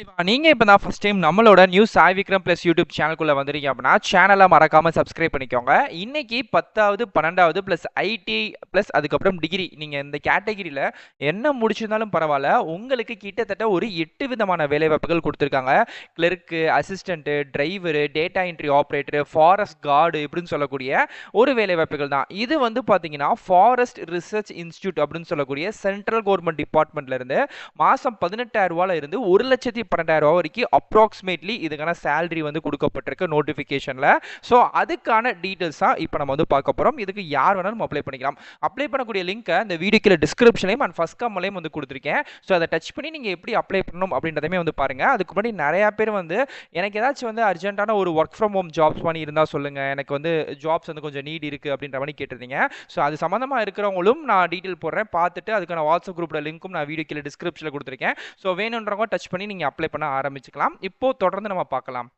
கண்டிப்பா. நீங்க இப்ப தான் ஃபர்ஸ்ட் டைம் நம்மளோட news Sai Vikram plus YouTube சேனலுக்குள்ள வந்திருக்கீங்க அப்படின்னா, சேனல மறக்காம சப்ஸ்கிரைப் பண்ணிக்கோங்க. இன்னைக்கு 10வது, 12வது பிளஸ் ஐடி பிளஸ் அதுக்கப்புறம் டிகிரி நீங்க இந்த கேட்டகரியில என்ன முடிச்சிருந்தாலும் பரவால்ல. உங்களுக்கு கிட்டத்தட்ட ஒரு 8 விதமான வேலைவாய்ப்புகள் குடுத்திருக்காங்க. Clerk, assistant, driver, data entry operator, forest card இப்படின்னு சொல்லக்கூடிய ஒரு வேலைவாய்ப்புகள் தான். இது வந்து பாத்தீங்கன்னா, ஃபாரஸ்ட் ரிசர்ச் இன்ஸ்டிடியூட் அப்படின்னு சொல்லக்கூடிய சென்ட்ரல் கவர்ன்மென்ட் டிபார்ட்மென்ட்ல இருந்து மாசம் 18,000 இருந்து 1,12,000 வரைக்கும் அப்ராக்சிமேட்லி இதுக்கான சேலரி வந்து கொடுக்கப்பட்டிருக்கு நோட்டிஃபிகேஷன்ல. ஸோ அதுக்கான டீடைல்ஸ் தான் இப்போ நம்ம வந்து பார்க்க போறோம். இதுக்கு யார் வேணாலும் அப்ளை பண்ணிக்கலாம். அப்ளை பண்ணக்கூடிய லிங்க்கை இந்த வீடியோ கீழே டிஸ்கிரிப்ஷன்லையும் அண்ட் ஃபர்ஸ்ட் கமெண்ட்லையும் வந்து கொடுத்துருக்கேன். ஸோ அதை டச் பண்ணி நீங்கள் எப்படி அப்ளை பண்ணணும் அப்படின்றதையுமே வந்து பாருங்க. அதுக்கு முன்னாடி நிறைய பேர் வந்து எனக்கு ஏதாச்சும் வந்து அர்ஜென்ட்டான ஒரு ஒர்க் ஃப்ரம் ஹோம் ஜாப்ஸ் பண்ணி இருந்தால் சொல்லுங்க, எனக்கு வந்து ஜாப்ஸ் வந்து கொஞ்சம் நீட் இருக்கு அப்படின்ற மாதிரி கேட்டிருந்தீங்க. ஸோ அது சம்மந்தமாக இருக்கிறவங்களும் நான் டீட்டெயில் போடுறேன், பார்த்துட்டு அதுக்கான வாட்ஸ்அப் குரூப்போட லிங்க்கும் நான் வீடியோ கீழே டிஸ்கிரிப்ஷனில் கொடுத்துருக்கேன். ஸோ வேணுன்றவங்க டச் பண்ணி நீங்கள் அப்ளை பண்ண ஆரம்பிச்சுக்கலாம். இப்போ தொடர்ந்து நம்ம பார்க்கலாம்.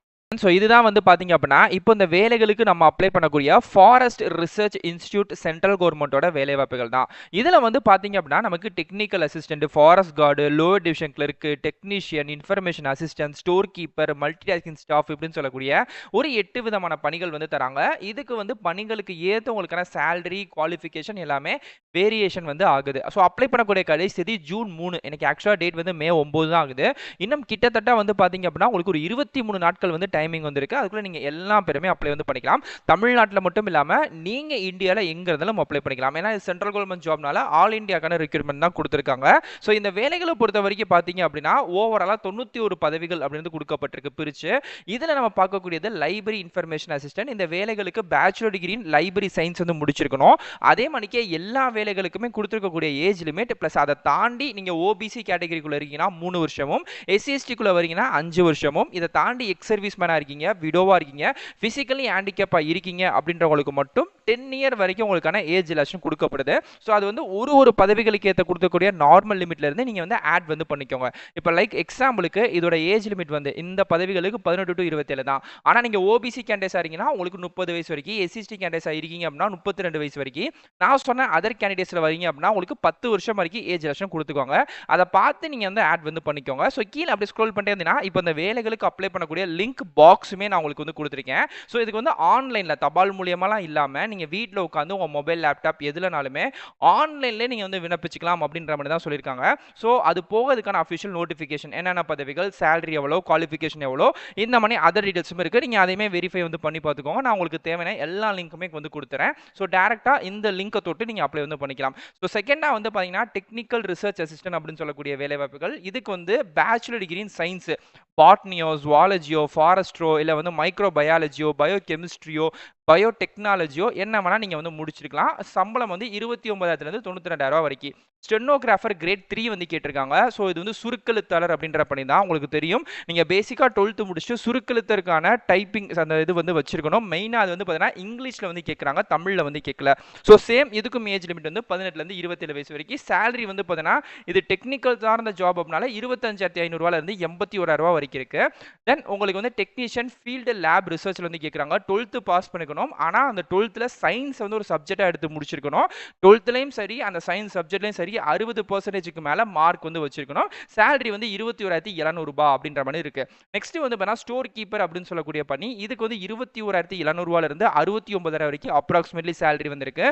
ஸோ இதுதான் வந்து பார்த்தீங்க அப்படின்னா, இப்போ இந்த வேலைகளுக்கு நம்ம அப்ளை பண்ணக்கூடிய ஃபாரஸ்ட் ரிசர்ச் இன்ஸ்டிடியூட் சென்ட்ரல் கவர்மெண்ட்டோட வேலைவாய்ப்புகள் தான். இதில் வந்து பார்த்தீங்க அப்படின்னா, நமக்கு technical assistant, forest card, lower division clerk, technician, information assistant, store keeper, multi tasking staff இப்படின்னு சொல்லக்கூடிய ஒரு 8 விதமான பணிகள் வந்து தராங்க. இதுக்கு வந்து பணிகளுக்கு ஏற்ற உங்களுக்கான சேலரி, குவாலிஃபிகேஷன் எல்லாமே வேரியேஷன் வந்து ஆகுது. ஸோ அப்ளை பண்ணக்கூடிய கடைசி தேதி ஜூன் 3. எனக்கு ஆக்சுவலாக டேட் வந்து மே 9 தான் ஆகுது. இன்னும் கிட்டத்தட்ட வந்து பார்த்தீங்க அப்படின்னா, உங்களுக்கு ஒரு 23 நாட்கள் வந்து டைமிங் வந்திருக்கு. அதுக்குள்ள நீங்க எல்லா பேருமே அப்ளை வந்து பண்ணிக்கலாம். தமிழ்நாட்டில் மட்டும் இல்லாம நீங்க இந்தியாவில் எங்க இருந்தாலும் அப்ளை பண்ணிக்கலாம். ஏன்னா சென்ட்ரல் கவர்மெண்ட் ஜாப்னால ஆல் இந்தியாக்கான ரெக்ரூட்மெண்ட் தான் கொடுத்துருக்காங்க. ஸோ இந்த வேலைகளை பொறுத்த வரைக்கும் பார்த்தீங்க அப்படின்னா, ஓவராலா 91 பதவிகள் அப்படின்னு கொடுக்கப்பட்டிருக்கு பிரிச்சு. இதில் நம்ம பார்க்கக்கூடியது லைப்ரரி இன்ஃபர்மேஷன் அசிஸ்டன்ட். இந்த வேலைகளுக்கு bachelor degree in library science வந்து முடிச்சிருக்கணும். அதே மணிக்கே எல்லா வேலைகளுக்குமே கொடுத்துருக்கக்கூடிய ஏஜ் லிமிட் பிளஸ் அதை தாண்டி நீங்க ஓபிசி கேட்டகரிக்குள்ள இருக்கீங்கன்னா 3 வருஷமும், எஸ்சிஎஸ்டிக்குள்ள வரீங்கன்னா 5 வருஷமும், இதை தாண்டி எக்ஸ் சர்வீஸ் மேனா இருக்கீங்க, விடோவா இருக்கீங்க, பிசிக்கலி ஹேண்டிகேப்பா இருக்கீங்க அப்படின்றவங்களுக்கு மட்டும் 10 இயர் வரைக்கும் உங்களுக்கான ஏஜ் ரிலாக்ஷன் கொடுக்கப்படுது. ஸோ அது வந்து ஒரு பதவிகளுக்கு ஏற்ற கொடுக்கக்கூடிய நார்மல் லிமிட்ல இருந்து நீங்க வந்து ஆட் வந்து பண்ணிக்கோங்க. இப்போ லைக் எக்ஸாம்பிளுக்கு இதோட ஏஜ் லிமிட் வந்து இந்த பதவிகளுக்கு 18 to 27 தான். ஆனா நீங்க ஓபிசி கேண்டிடேட்ஸா இருக்கீங்கன்னா உங்களுக்கு 30 வயசு வரைக்கும், எஸ்சிஎஸ்டி கேண்டிடேட்ஸா இருக்கீங்க அப்படின்னா 32 வயசு வரைக்கும், நான் சொன்ன அதர் கேண்டிடேட்ஸ்ல வரீங்க அப்படின்னா உங்களுக்கு 10 வருஷம் வரைக்கும் ஏஜ் ரிலாக்ஷன் கொடுத்துக்கோங்க. அதை பார்த்து நீங்க வந்து ஆட் வந்து பண்ணிக்கோங்க. ஸோ கீழே அப்படி ஸ்க்ரோல் பண்ணிட்டே இருந்தீங்கன்னா இப்போ இந்த வேலைகளுக்கு அப்ளை பண்ணக்கூடிய லிங்க் பாக்ஸுமே நான் உங்களுக்கு வந்து கொடுத்துருக்கேன். ஸோ இதுக்கு வந்து ஆன்லைனில் தபால் மூலியமாலாம் இல்லாமல் நீங்கள் வீட்டில் உட்காந்து உங்கள் மொபைல் லேப்டாப் எதுலனாலுமே ஆன்லைன்லேயே நீங்கள் வந்து விண்ணப்பிச்சுக்கலாம் அப்படின்ற மாதிரி தான் சொல்லியிருக்காங்க. ஸோ அது போக இதுக்கான அஃபிஷியல் நோட்டிஃபிகேஷன் என்னென்ன பதவிகள், சேலரி எவ்வளோ, குவாலிஃபிகேஷன் எவ்வளோ, இந்த மாதிரி அதர் டீடைல்ஸும் இருக்குது. நீங்கள் அதையுமே வெரிஃபை வந்து பண்ணி பார்த்துக்கோங்க. நான் உங்களுக்கு தேவையான எல்லா லிங்க்குமே வந்து கொடுத்துறேன். ஸோ டேரெக்டாக இந்த லிங்கை தொட்டு நீங்கள் அப்ளை வந்து பண்ணிக்கலாம். ஸோ செகண்டாக வந்து பார்த்தீங்கன்னா டெக்னிக்கல் ரிசர்ச் அசிஸ்டன்ட் அப்படின்னு சொல்லக்கூடிய வேலைவாய்ப்புகள். இதுக்கு வந்து பேச்சுலர் டிகிரி இன் சயின்ஸ், பாட்னியோ, ஜுவாலஜியோ, ஃபாரஸ்ட்ரோ, இல்லை வந்து மைக்ரோ பயாலஜியோ, பயோ கெமிஸ்ட்ரியோ, பயோடெக்னாலஜியோ என்ன வேணா நீங்க வந்து முடிச்சிருக்கலாம். சம்பளம் வந்து 29,000 92,000 வரைக்கும். ஸ்டெனோகிராஃபர் கிரேட் 3 வந்து கேட்டிருக்காங்க. ஸோ இது வந்து சுருக்கெழுத்தாளர் அப்படின்ற பணி தான். உங்களுக்கு தெரியும், நீங்க பேசிக்கா 12th முடிச்சுட்டு சுருக்கெழுத்தருக்கான டைப்பிங் அந்த இது வந்து வச்சிருக்கணும். மெயினா அது வந்து பார்த்தீங்கன்னா இங்கிலீஷ்ல வந்து கேட்குறாங்க, தமிழ்ல வந்து கேட்கல. ஸோ சேம் இதுக்கும் ஏஜ் லிமிட் வந்து 18 27 வயசு வரைக்கும். சேலரி வந்து பார்த்தீங்கன்னா இது டெக்னிக்கல் சார்ந்த ஜாப் அப்படினால 25,500 இருந்து 81,000 வரைக்கும் இருக்கு. தென் உங்களுக்கு வந்து டெக்னீஷியன் ஃபீல்டு லேப் ரிசர்ச்ல வந்து கேட்குறாங்க. 12th பாஸ் பண்ணிக்கணும். ஆனா அந்த 12th சயின்ஸ் வந்து ஒரு சப்ஜெக்டா எடுத்து முடிச்சிருக்கணும். 12thலயும் சரி அந்த சயின்ஸ் சப்ஜெக்ட்லயும் சரி 60% மேல மார்க் வந்து வச்சிருக்கணும். சேலரி வந்து 21,700 அப்படின்ற மாதிரி இருக்கு. நெக்ஸ்ட் வந்து பார்த்தா ஸ்டோர் கீப்பர் அப்படின்னு சொல்லக்கூடிய பணி. இதுக்கு வந்து 21,700 இருந்து 69,000 வரைக்கும் அப்ராக்சிமேட்லி சேலரி வந்திருக்கு.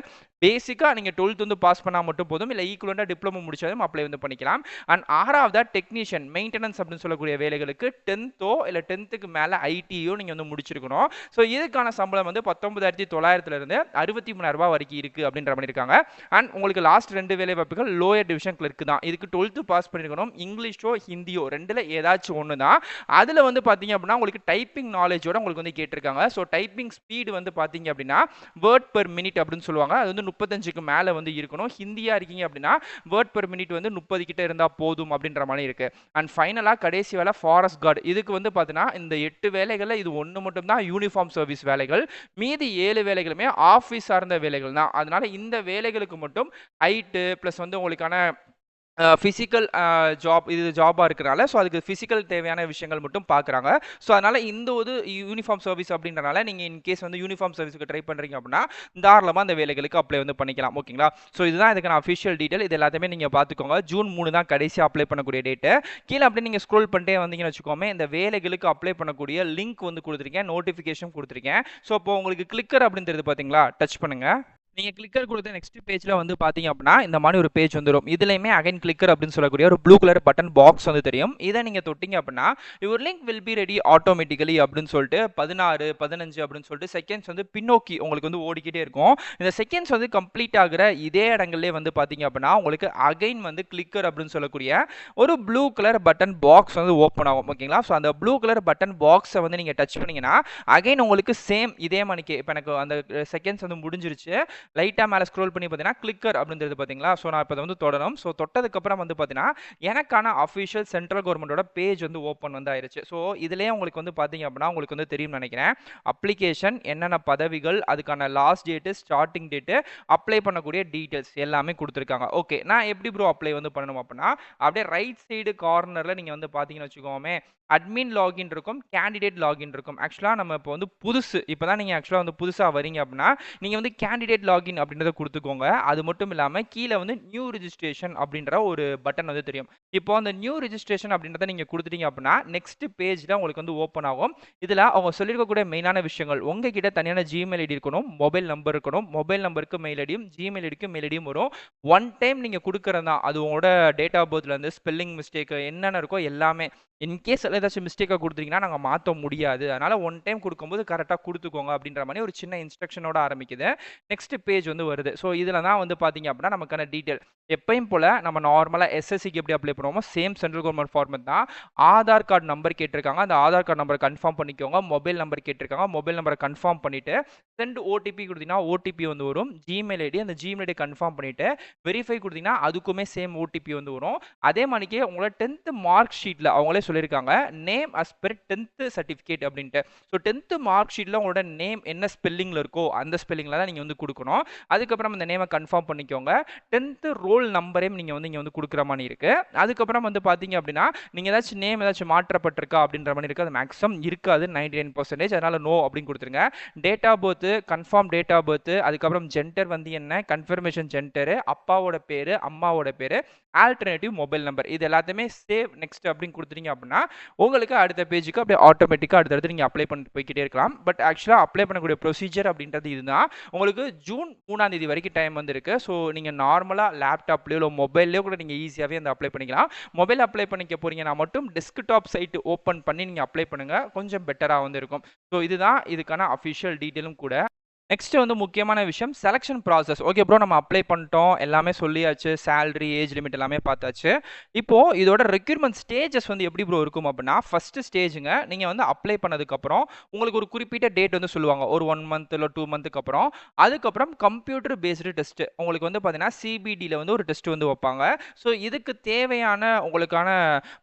பேசிக்கா நீங்க 12th வந்து பாஸ் பண்ணா மட்டும் போதும், இல்ல ஈக்குவலண்டா டிப்ளமோ முடிச்சாலும் அப்ளை வந்து பண்ணிக்கலாம். அண்ட் ஆறாவதா டெக்னீஷியன் மெயின்டெனன்ஸ் அப்படின்னு சொல்லக்கூடிய வேலைகளுக்கு 10th இல்ல 10th மேல ஐடியோ நீங்க வந்து முடிச்சிருக்கணும். ஸோ இதுக்கான சம்பளம் வந்து 19,900 இருந்து 63,000 வரைக்கும் இருக்கு அப்படின்ற மாதிரி இருக்காங்க. அண்ட் உங்களுக்கு லாஸ்ட் 2 வேலை வாய்ப்புகள் லோயர் டிவிஷன் கிளர்க் தான். இதுக்கு 12th பாஸ் பண்ணிருக்கணும். இங்கிலீஷோ ஹிந்தியோ ரெண்டுல ஏதாச்சும் ஒன்று தான். அதுல வந்து பாத்தீங்க அப்படின்னா உங்களுக்கு டைப்பிங் நாலேஜோட உங்களுக்கு வந்து கேட்டிருக்காங்க. ஸோ டைப்பிங் ஸ்பீடு வந்து பாத்தீங்க அப்படின்னா வேர்ட் பெர் மினிட் அப்படின்னு சொல்லுவாங்க. அது வந்து 35க்கு மேல வந்து இருக்கணும். ஹிந்தியா இருக்கீங்க அப்படின்னா வேர்ட் பெர் மினிட் வந்து 30 கிட்ட இருந்தா போதும் அப்படின்ற மாதிரி இருக்கு. அண்ட் ஃபைனலா கடைசி வேலை ஃபாரஸ்ட் கார்டு. இதுக்கு வந்து பாத்தீங்கன்னா இந்த 8 வேலைகள்ல இது ஒன்று மட்டும் தான் யூனிஃபார்ம் சர்வீஸ் வேலைகள். மீதி 7 வேலைகளுமே ஆஃபீஸ் சார்ந்த வேலைகள் தான். அதனால இந்த வேலைகளுக்கு மட்டும் ஹைட்டு பிளஸ் வந்து உங்களுக்கான ஃபிசிக்கல் ஜாப் இது ஜாபா இருக்கனால, ஸோ அதுக்கு ஃபிசிக்கல் தேவையான விஷயங்கள் மட்டும் பார்க்குறாங்க. ஸோ அதனால இந்த ஒரு யூனிஃபார்ம் சர்வீஸ் அப்படின்றனால நீங்க இன்கேஸ் வந்து யூனிஃபார்ம் சர்வீஸ்க்கு ட்ரை பண்றீங்க அப்படின்னா, தாராளமா அந்த வேலைகளுக்கு அப்ளை வந்து பண்ணிக்கலாம். ஓகேங்களா? ஸோ இதுதான் இதுக்கான அஃபிஷியல் டீட்டெயில். இது எல்லாத்தையுமே நீங்க பார்த்துக்கோங்க. ஜூன் 3 தான் கடைசியா அப்ளை பண்ணக்கூடிய டேட்டு. கீழ அப்படியே நீங்க ஸ்க்ரோல் பண்ணிட்டே வந்தீங்கன்னு வச்சுக்கோமே, இந்த வேலைகளுக்கு அப்ளை பண்ணக்கூடிய லிங்க் வந்து குடுத்துருக்கேன். நோட்டிஃபிகேஷன் குடுத்துருக்கேன். ஸோ அப்போ உங்களுக்கு கிளிக்கர் அப்படின்னு தெரியுது பார்த்தீங்களா? டச் பண்ணுங்க. நீங்க கிளிக்கர் கொடுத்த நெக்ஸ்ட் பேஜ்ல வந்து பாத்தீங்க அப்படின்னா இந்த மாதிரி ஒரு பேஜ் வந்துடும். இதுலயுமே அகைன் கிளிக்கர் அப்படின்னு சொல்லக்கூடிய ஒரு ப்ளூ கலர் பட்டன் பாக்ஸ் வந்து தெரியும். இதை நீங்க தொட்டீங்க அப்படின்னா your link will be ready automatically அப்படின்னு சொல்லிட்டு 16 15 அப்படின்னு சொல்லிட்டு செகண்ட்ஸ் வந்து பின்னோக்கி உங்களுக்கு வந்து ஓடிக்கிட்டே இருக்கும். இந்த செகண்ட்ஸ் வந்து கம்ப்ளீட் ஆகுற இதே இடங்கள்லேயே வந்து பாத்தீங்க அப்படின்னா உங்களுக்கு அகைன் வந்து கிளிக்கர் அப்படின்னு சொல்லக்கூடிய ஒரு ப்ளூ கலர் பட்டன் பாக்ஸ் வந்து ஓப்பன் ஆகும். ஓகேங்களா? ஸோ அந்த ப்ளூ கலர் பட்டன் பாக்ஸை வந்து நீங்க டச் பண்ணீங்கன்னா அகைன் உங்களுக்கு சேம் இதே மணிக்கு இப்போ எனக்கு அந்த செகண்ட்ஸ் வந்து முடிஞ்சிருச்சு. லைட்டாக மேலே ஸ்க்ரோல் பண்ணி பார்த்தீங்கன்னா கிளிக்கர் அப்படின்றது பார்த்தீங்களா? ஸோ நான் இப்போ வந்து தொடரும். ஸோ தொட்டதுக்கப்புறம் வந்து பார்த்தீங்கன்னா எனக்கான அஃபிஷியல் சென்ட்ரல் கவர்மெண்ட்டோட பேஜ் வந்து ஓப்பன் வந்து ஆயிருச்சு. ஸோ இதுலேயே உங்களுக்கு வந்து பார்த்தீங்க அப்படின்னா உங்களுக்கு வந்து தெரியும்னு நினைக்கிறேன். அப்ளிகேஷன் என்னென்ன பதவிகள், அதுக்கான last date, starting date, apply பண்ணக்கூடிய டீட்டெயில்ஸ் எல்லாமே கொடுத்துருக்காங்க. ஓகே, நான் எப்படி ப்ரோ அப்ளை வந்து பண்ணணும் அப்படின்னா அப்படியே ரைட் சைடு கார்னரில் நீங்கள் வந்து பார்த்தீங்கன்னு வச்சுக்கோமே அட்மின் லாகின் இருக்கும், கேண்டிடேட் லாகின் இருக்கும். ஆக்சுவலாக நம்ம இப்போ வந்து புதுசு இப்போ தான் நீங்கள் ஆக்சுவலாக வந்து புதுசாக வரீங்க அப்படின்னா நீங்கள் வந்து கேண்டிடேட் லாகின் அப்படின்றத கொடுத்துக்கோங்க. அது மட்டும் இல்லாமல் கீழே வந்து நியூ ரிஜிஸ்ட்ரேஷன் அப்படின்ற ஒரு பட்டன் வந்து தெரியும். இப்போ அந்த நியூ ரிஜிஸ்ட்ரேஷன் அப்படின்றத நீங்கள் கொடுத்துட்டீங்க அப்படின்னா நெக்ஸ்ட் பேஜில் உங்களுக்கு வந்து ஓப்பன் ஆகும். இதில் அவங்க சொல்லியிருக்கக்கூடிய மெயினான விஷயங்கள் உங்ககிட்ட தனியான ஜிமெயில் ஐடி இருக்கணும், மொபைல் நம்பர் இருக்கணும், மொபைல் நம்பருக்கு மெயில் ஐடியும் ஜிமெயில் ஐடிக்கு மெயில் ஐடியும் வரும். ஒன் டைம் நீங்கள் கொடுக்குறது தான். அது உங்களோட டேட் ஆஃப் பர்த்லேருந்து ஸ்பெல்லிங் மிஸ்டேக் என்னென்ன இருக்கோ எல்லாமே இன்கேஸ் ஏதாச்சும் மிஸ்டேக்காக கொடுத்துட்டீங்கன்னா நாங்கள் மாற்ற முடியாது. அதனால் ஒன் டைம் கொடுக்கும்போது கரெக்டாக கொடுத்துக்கோங்க அப்படின்ற மாதிரி ஒரு சின்ன இன்ஸ்ட்ரக்ஷனோட ஆரம்பிக்குது. நெக்ஸ்ட் பேஜ் வந்து வருது. ஸோ இதில் தான் வந்து பார்த்தீங்க அப்படின்னா நமக்கான டீட்டெயில் எப்பயும் போல் நம்ம நார்மலாக எஸ்எஸ்சிக்கு எப்படி அப்ளை பண்ணுவோமோ சேம் சென்ட்ரல் கவர்மெண்ட் ஃபார்மேட் தான். ஆதார் கார்டு நம்பர் கேட்டிருக்காங்க. அந்த ஆதார் கார்டு நம்பரை கன்ஃபார்ம் பண்ணிக்கோங்க. மொபைல் நம்பர் கேட்டிருக்காங்க. மொபைல் நம்பரை கன்ஃபார்ம் பண்ணிவிட்டு சென்ட் ஓடிபி கொடுத்தீங்கன்னா ஓடிபி வந்து வரும். ஜிமெயில் ஐடி அந்த ஜிமெயில் ஐடி கன்ஃபார்ம் பண்ணிவிட்டு வெரிஃபை கொடுத்தீங்கன்னா அதுக்குமே சேம் ஓடிபி வந்து வரும். அதே மாதிரிக்கே உங்களோட 10th மார்க் ஷீட்டில் அவங்களே சொல்லியிருக்காங்க name as per 10th certificate அப்படின்ட்டு. ஸோ 10th மார்க் ஷீட்டில் உங்களோட நேம் என்ன ஸ்பெல்லிங்கில் இருக்கோ அந்த ஸ்பெல்லிங்கில் தான் நீங்கள் வந்து கொடுக்கணும். அதுக்கப்புறம் அந்த நேமை கன்ஃபார்ம் பண்ணிக்கோங்க. 10th ரோல் நம்பரையும் நீங்கள் வந்து இங்கே வந்து கொடுக்குற மாதிரி இருக்குது. அதுக்கப்புறம் வந்து பார்த்தீங்க அப்படின்னா நீங்கள் ஏதாச்சும் நேம் ஏதாச்சும் மாற்றப்பட்டிருக்கா அப்படின்ற மாதிரி இருக்குது. அது மேக்ஸிமம் இருக்காது 99%. அதனால் நோ அப்படின்னு கொடுத்துருங்க. Date of birth confirm date of birth, அதுக்கப்புறம் ஜெண்டர் வந்து என்ன, கன்ஃபர்மேஷன் ஜெண்டரு, அப்பாவோட பேர், அம்மாவோட பேர், ஆல்டர்னேட்டிவ் மொபைல் நம்பர், இது எல்லாத்தையுமே சேவ் நெக்ஸ்ட் அப்படின்னு கொடுத்துட்டீங்க அப்படின்னா உங்களுக்கு அடுத்த பேஜுக்கு அப்படியே ஆட்டோமேட்டிக்காக அடுத்தடுத்து நீங்கள் அப்ளை பண்ணிட்டு போய்கிட்டே இருக்கலாம். பட் ஆக்சுவலாக அப்ளை பண்ணக்கூடிய ப்ரொசீஜர் அப்படின்றது இதுதான். உங்களுக்கு ஜூன் 3ஆம் தேதி வரைக்கும் டைம் வந்து இருக்கு. ஸோ நீங்கள் நார்மலாக லேப்டாப்லேயோ இல்லை மொபைல்லையோ கூட நீங்கள் ஈஸியாகவே அந்த அப்ளை பண்ணிக்கலாம். மொபைல் அப்ளை பண்ணிக்க போறீங்கன்னா மட்டும் டெஸ்க்டாப் சைட் ஓப்பன் பண்ணி நீங்கள் அப்ளை பண்ணுங்க, கொஞ்சம் பெட்டராக வந்து இருக்கும். ஸோ இதுதான் இதுக்கான அஃபிஷியல் டீட்டெயிலும் கூட. நெக்ஸ்ட் வந்து முக்கியமான விஷயம் செலக்ஷன் ப்ராசஸ். ஓகே ப்ரோ, நம்ம அப்ளை பண்ணிட்டோம், எல்லாமே சொல்லியாச்சு, சேலரி ஏஜ் லிமிட் எல்லாமே பார்த்தாச்சு. இப்போ இதோட ரெக்யூர்மெண்ட் ஸ்டேஜஸ் வந்து எப்படி ப்ரோ இருக்கும் அப்படின்னா ஃபர்ஸ்ட் ஸ்டேஜுங்க நீங்கள் வந்து அப்ளை பண்ணதுக்கப்புறம் உங்களுக்கு ஒரு குறிப்பிட்ட டேட் வந்து சொல்லுவாங்க, ஒரு 1 மந்த் இல்லை 2 மந்த்துக்கு அப்புறம். அதுக்கப்புறம் கம்ப்யூட்டர் பேஸ்டு டெஸ்ட் உங்களுக்கு வந்து பார்த்தீங்கன்னா சிபிடியில் வந்து ஒரு டெஸ்ட் வந்து வைப்பாங்க. ஸோ இதுக்கு தேவையான உங்களுக்கான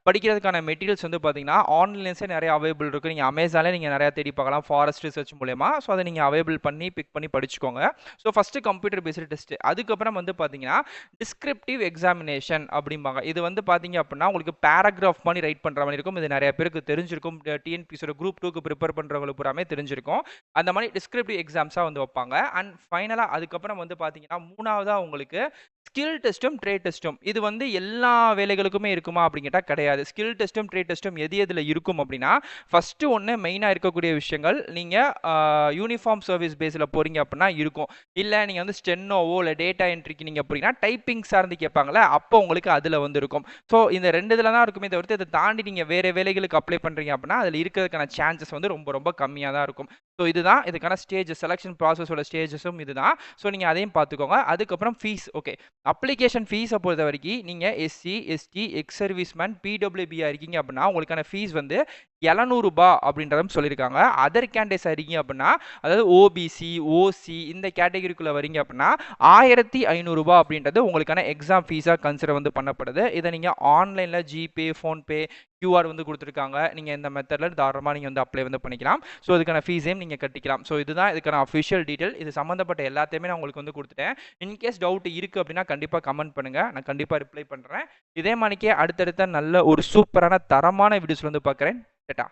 படிக்கிறதுக்கான மெட்டீரியல்ஸ் வந்து பார்த்தீங்கன்னா ஆன்லைன்ஸே நிறைய அவைலபிள் இருக்குது. நீங்கள் அமேசானில் நீங்கள் நிறையா தேடி பார்க்கலாம் ஃபாரஸ்ட் ரிசர்ச் மூலயமா. ஸோ அதை நீங்கள் அவைலபிள் பண்ணி பிக் பண்ணி படிச்சுக்கோங்க. So first computer based test, அதுக்கப்புறம் வந்து பார்த்தீங்கன்னா டிஸ்கிரிப்டிவ் எக்ஸாமினேஷன் அப்படிம்பாங்க. இது வந்து பார்த்தீங்க அப்படின்னா உங்களுக்கு பேராகிராஃப் பண்ணி ரைட் பண்ணுற மாதிரி இருக்கும். இது நிறைய பேருக்கு தெரிஞ்சிருக்கும். டிஎன்பிசியோட குரூப் 2க்கு ப்ரிப்பேர் பண்ணுறவங்களுக்கு பூராமே தெரிஞ்சிருக்கும். அந்த மாதிரி டிஸ்கிரிப்டிவ் எக்ஸாம்ஸாக வந்து வைப்பாங்க. அண்ட் ஃபைனலாக அதுக்கப்புறம் வந்து பார்த்தீங்கன்னா மூணாவதாக உங்களுக்கு ஸ்கில் டெஸ்ட்டும் ட்ரேட் டெஸ்ட்டும். இது வந்து எல்லா வேலைகளுக்குமே இருக்குமா அப்படின்னு கேட்டால் கிடையாது. ஸ்கில் டெஸ்ட்டும் ட்ரேட் டெஸ்ட்டும் எது எதில் இருக்கும் அப்படின்னா ஃபஸ்ட்டு ஒன்று மெயினாக இருக்கக்கூடிய விஷயங்கள் நீங்கள் யூனிஃபார்ம் சர்வீஸ் பேஸில் போகிறீங்க அப்படின்னா இருக்கும். இல்லை நீங்கள் வந்து ஸ்டென்னோவோ இல்லை டேட்டா என்ட்ரிக்கு நீங்கள் போகிறீங்கன்னா டைப்பிங் சார்ந்து கேட்பாங்களே அப்போ உங்களுக்கு அதில் வந்து இருக்கும். ஸோ இந்த ரெண்டு இதில் தான் இருக்குமே தவிர்த்து இதை தாண்டி நீங்கள் வேறு வேலைகளுக்கு அப்ளை பண்ணுறீங்க அப்படின்னா அதில் இருக்கிறதுக்கான சான்சஸ் வந்து ரொம்ப ரொம்ப கம்மியாக தான் இருக்கும். ஸோ இதுதான் இதுக்கான ஸ்டேஜ் செலெக்ஷன் ப்ராசஸோட ஸ்டேஜஸும் இதுதான். ஸோ நீங்கள் அதையும் பார்த்துக்கோங்க. அதுக்கப்புறம் ஃபீஸ். ஓகே, அப்ளிகேஷன் ஃபீஸை பொறுத்த வரைக்கும் நீங்கள் எஸ்சி எஸ்டி எக்ஸ் சர்வீஸ்மேன் பிடபிள்யூபியாக இருக்கீங்க அப்படின்னா உங்களுக்கான ஃபீஸ் வந்து ரூ. 700 அப்படின்றதும் சொல்லியிருக்காங்க. அதர் கேண்டிடேட்ஸ் இருக்கீங்க அப்படின்னா, அதாவது ஓபிசி, ஓசி இந்த கேட்டகரிக்குள்ள வரீங்க அப்படின்னா ரூ. 1500 அப்படின்றது உங்களுக்கான எக்ஸாம் ஃபீஸா கன்சிடர் வந்து பண்ணப்படுது. இதை நீங்க ஆன்லைன்ல ஜிபே, ஃபோன்பே, கியூஆர் வந்து கொடுத்துருக்காங்க. நீங்க இந்த மெத்தட்ல தாராளமா நீங்க வந்து அப்ளை வந்து பண்ணிக்கலாம். ஸோ இதுக்கான ஃபீஸையும் நீங்க கட்டிக்கலாம். ஸோ இதுதான் இதுக்கான அஃபிஷியல் டீட்டெயில். இது சம்மந்தப்பட்ட எல்லாத்தையுமே நான் உங்களுக்கு வந்து கொடுத்துட்டேன். இன்கேஸ் டவுட் இருக்கு அப்படின்னா கண்டிப்பா கமெண்ட் பண்ணுங்க. நான் கண்டிப்பா ரிப்ளை பண்றேன். இதே மாதிரிக்கே அடுத்தடுத்த நல்ல ஒரு சூப்பரான தரமான வீடியோஸ்ல வந்து பார்க்குறேன். டாடா.